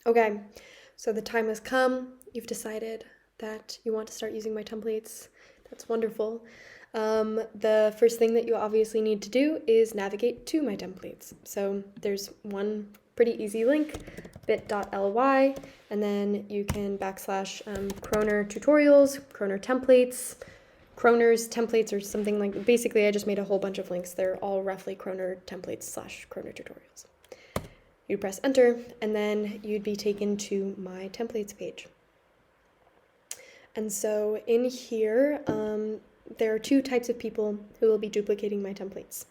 Okay, so the time has come. You've decided that you want to start using my templates. That's wonderful. The first thing that you obviously need to do is navigate to my templates. So there's one pretty easy link, bit.ly, and then you can backslash Kroner tutorials, Kroner templates, Kroner's templates, or something like. Basically, I just made a whole bunch of links. They're all roughly Kroner templates / Kroner tutorials. You press enter, and then you'd be taken to my templates page. And so in here, there are two types of people who will be duplicating my templates.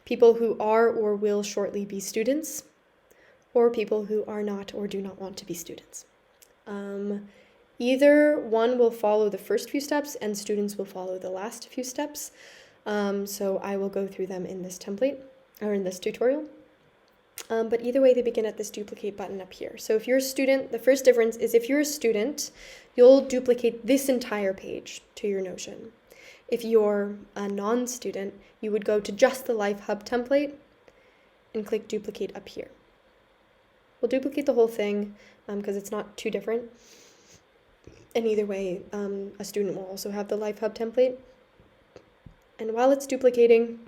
People who are or will shortly be students, or people who are not or do not want to be students. Either one will follow the first few steps, and students will follow the last few steps. So I will go through them in this template, or in this tutorial. But either way, they begin at this duplicate button up here. So if you're a student, the first difference is if you're a student, you'll duplicate this entire page to your Notion. If you're a non-student, you would go to just the Life Hub template and click duplicate up here. We'll duplicate the whole thing because it's not too different. And either way, a student will also have the Life Hub template. And while it's duplicating,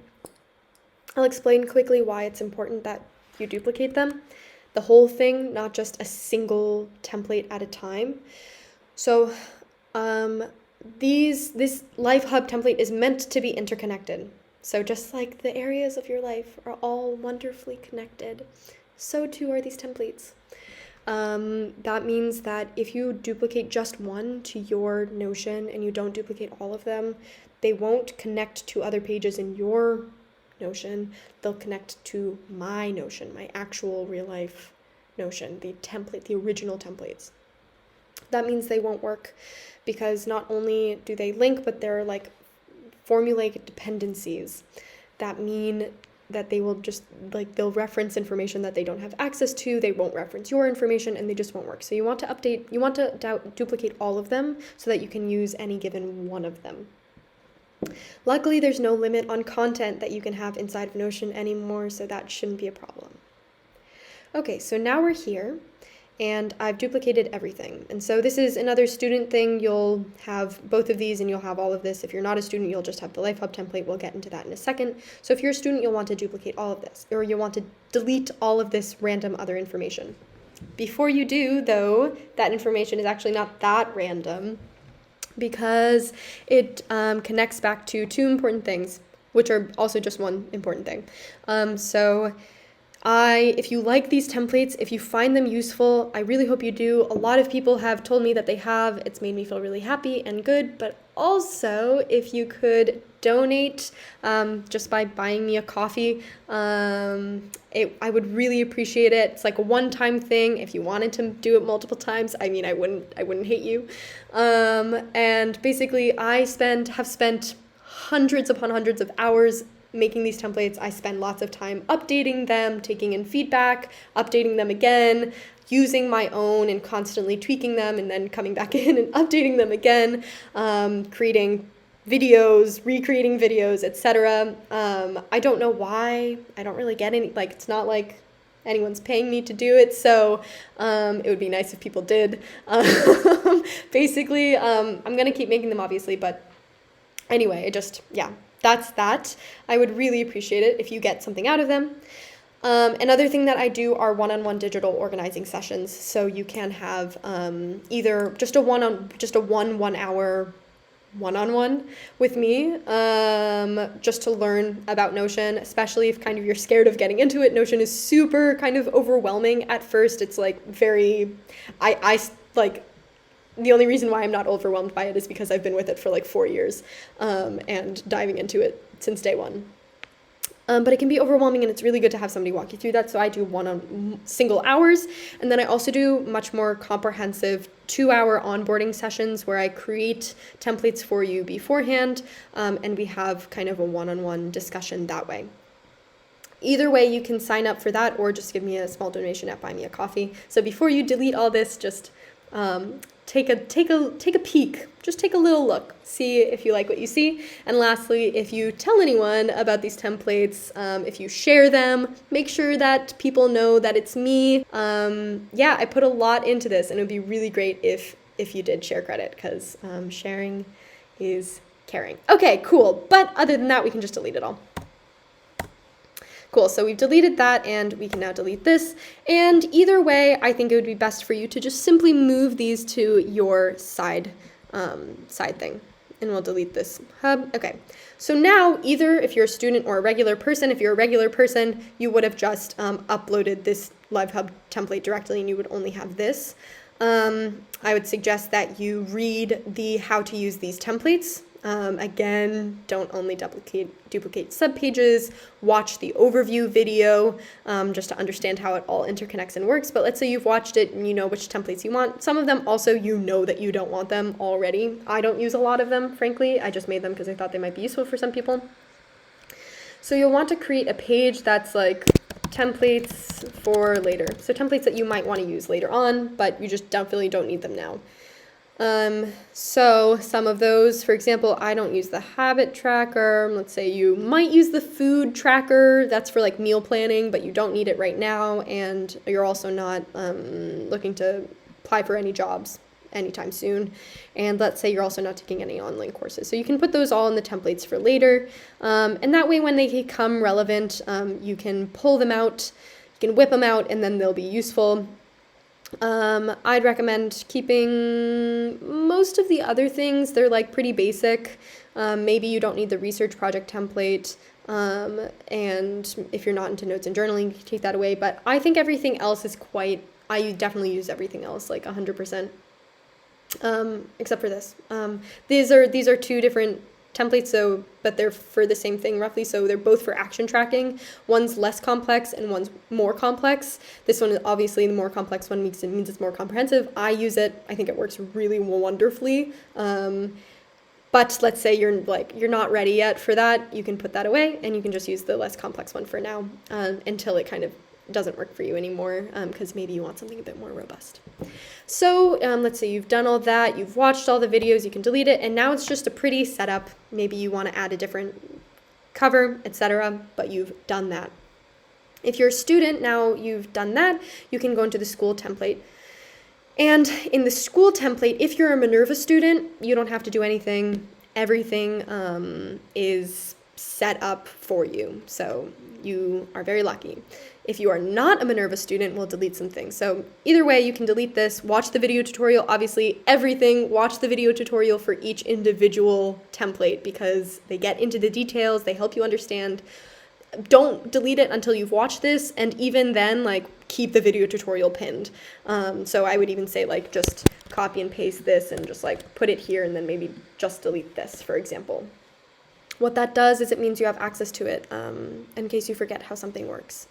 I'll explain quickly why it's important that you duplicate them, the whole thing, not just a single template at a time. So this Life Hub template is meant to be interconnected. So just like the areas of your life are all wonderfully connected, so too are these templates. That means that if you duplicate just one to your Notion and you don't duplicate all of them, they won't connect to other pages in your Notion. They'll connect to my Notion, my actual real life Notion, the template, the original templates. That means they won't work because not only do they link, but they're like formulaic dependencies that mean that they will just they'll reference information that they don't have access to, they won't reference your information, and they just won't work. So you want to duplicate all of them so that you can use any given one of them. Luckily, there's no limit on content that you can have inside of Notion anymore, so that shouldn't be a problem. Okay, so now we're here, and I've duplicated everything. And so this is another student thing. You'll have both of these, and you'll have all of this. If you're not a student, you'll just have the Life Hub template. We'll get into that in a second. So if you're a student, you'll want to duplicate all of this, or you'll want to delete all of this random other information. Before you do, though, that information is actually not that random, because it connects back to two important things, which are also just one important thing. If you like these templates, if you find them useful, I really hope you do. A lot of people have told me that they have. It's made me feel really happy and good, but also if you could donate just by buying me a coffee, I would really appreciate it. It's like a one-time thing. If you wanted to do it multiple times, I mean, I wouldn't hate you. And basically, I have spent hundreds upon hundreds of hours making these templates. I spend lots of time updating them, taking in feedback, updating them again, using my own and constantly tweaking them, and then coming back in and updating them again, creating videos, recreating videos, etc. I don't know why. I don't really get any, it's not like anyone's paying me to do it, so it would be nice if people did. Basically, I'm going to keep making them, obviously, but anyway, that's that. I would really appreciate it if you get something out of them. Another thing that I do are one-on-one digital organizing sessions. So you can have either just a 1 hour one-on-one with me, just to learn about Notion, especially if kind of you're scared of getting into it. Notion is super kind of overwhelming at first. It's like the only reason why I'm not overwhelmed by it is because I've been with it for like 4 years, and diving into it since day one. But it can be overwhelming, and it's really good to have somebody walk you through that. So I do single hours, and then I also do much more comprehensive 2-hour onboarding sessions where I create templates for you beforehand, and we have kind of a one-on-one discussion that way. Either way, you can sign up for that or just give me a small donation at Buy Me a Coffee. So before you delete all this, just take a peek. Just take a little look. See if you like what you see. And lastly, if you tell anyone about these templates, if you share them, make sure that people know that it's me. Yeah, I put a lot into this, and it would be really great if you did share credit, because sharing is caring. Okay, cool. But other than that, we can just delete it all. Cool, so we've deleted that, and we can now delete this. And either way, I think it would be best for you to just simply move these to your side thing. And we'll delete this hub. Okay, so now either if you're a student or a regular person, if you're a regular person, you would have just uploaded this Live Hub template directly, and you would only have this. I would suggest that you read the how to use these templates. Again, don't only duplicate subpages, watch the overview video just to understand how it all interconnects and works. But let's say you've watched it and you know which templates you want. Some of them also you know that you don't want them already. I don't use a lot of them, frankly. I just made them because I thought they might be useful for some people. So you'll want to create a page that's like templates for later. So templates that you might want to use later on, but you just definitely don't need them now. So some of those, for example, I don't use the habit tracker. Let's say you might use the food tracker. That's for like meal planning, but you don't need it right now. And you're also not looking to apply for any jobs anytime soon. And let's say you're also not taking any online courses. So you can put those all in the templates for later. And that way, when they become relevant, you can pull them out, you can whip them out, and then they'll be useful. I'd recommend keeping most of the other things. They're like pretty basic. Maybe you don't need the research project template. And if you're not into notes and journaling, you can take that away. But I think everything else is I definitely use everything else like 100%. Except for this. These are two different templates, but they're for the same thing roughly. So they're both for action tracking. One's less complex and one's more complex. This one is obviously the more complex one means it's more comprehensive. I use it. I think it works really wonderfully. But let's say you're not ready yet for that. You can put that away and you can just use the less complex one for now until it kind of doesn't work for you anymore, because maybe you want something a bit more robust. So let's say you've done all that, you've watched all the videos, you can delete it, and now it's just a pretty setup. Maybe you want to add a different cover, etc., but you've done that. If you're a student, now you've done that, you can go into the school template. And in the school template, if you're a Minerva student, you don't have to do anything. Everything is set up for you, so you are very lucky. If you are not a Minerva student, we'll delete some things. So either way, you can delete this, watch the video tutorial, obviously everything, watch the video tutorial for each individual template because they get into the details, they help you understand. Don't delete it until you've watched this, and even then, like, keep the video tutorial pinned. So I would even say, like, just copy and paste this and just, like, put it here and then maybe just delete this, for example. What that does is it means you have access to it in case you forget how something works.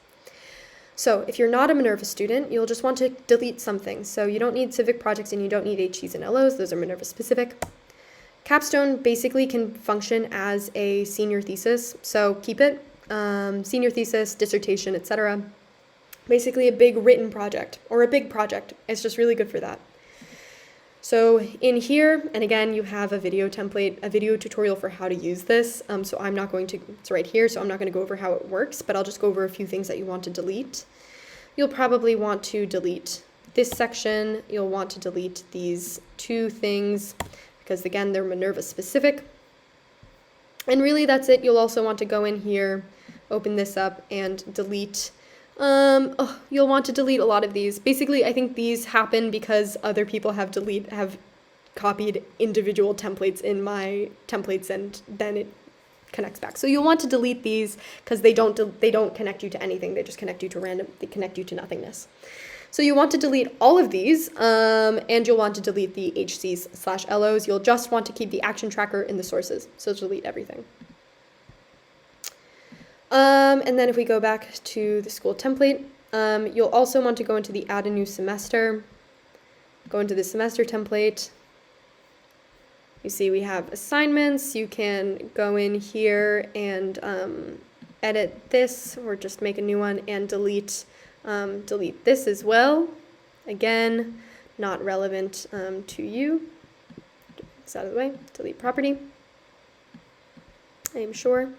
So if you're not a Minerva student, you'll just want to delete something. So you don't need civic projects and you don't need HCs and LOs. Those are Minerva specific. Capstone basically can function as a senior thesis. So keep it. Senior thesis, dissertation, etc. Basically a big written project or a big project. It's just really good for that. So in here, and again, you have a video template, a video tutorial for how to use this. So I'm not going to, it's right here, so I'm not going to go over how it works, but I'll just go over a few things that you want to delete. You'll probably want to delete this section. You'll want to delete these two things because, again, they're Minerva specific. And really, that's it. You'll also want to go in here, open this up, and delete. You'll want to delete a lot of these. Basically, I think these happen because other people have copied individual templates in my templates, and then it connects back. So you'll want to delete these because they don't connect you to anything. They just connect you to they connect you to nothingness. So you want to delete all of these, and you'll want to delete the HCs/LOs. You'll just want to keep the action tracker in the sources. So delete everything. And then if we go back to the school template, you'll also want to go into the add a new semester, go into the semester template. You see we have assignments. You can go in here and edit this or just make a new one and delete this as well. Again, not relevant to you. It's out of the way. Delete property. I am sure.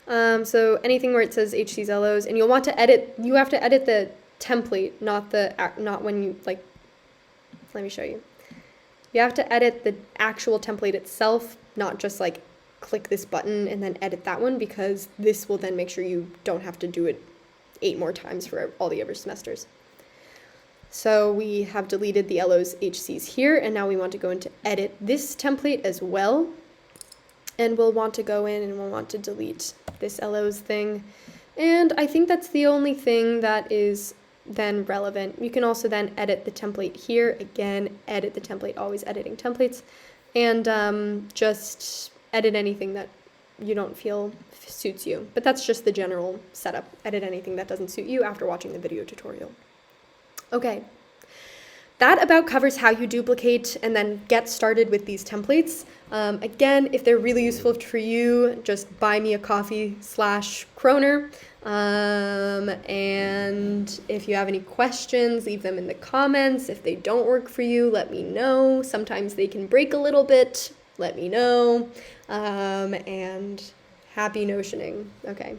So anything where it says HC's LOs, and you'll want to edit, you have to edit the template, not when you, like, let me show you. You have to edit the actual template itself, not just like click this button and then edit that one, because this will then make sure you don't have to do it 8 more times for all the other semesters. So we have deleted the LOs HCs here, and now we want to go into edit this template as well. And we'll want to go in and we'll want to delete this LOs thing. And I think that's the only thing that is then relevant. You can also then edit the template here. Again, edit the template, always editing templates. And just edit anything that you don't feel suits you. But that's just the general setup. Edit anything that doesn't suit you after watching the video tutorial. Okay. That about covers how you duplicate and then get started with these templates. Again, if they're really useful for you, just buy me a coffee/Kroner. And if you have any questions, leave them in the comments. If they don't work for you, let me know. Sometimes they can break a little bit. Let me know. And happy notioning. Okay.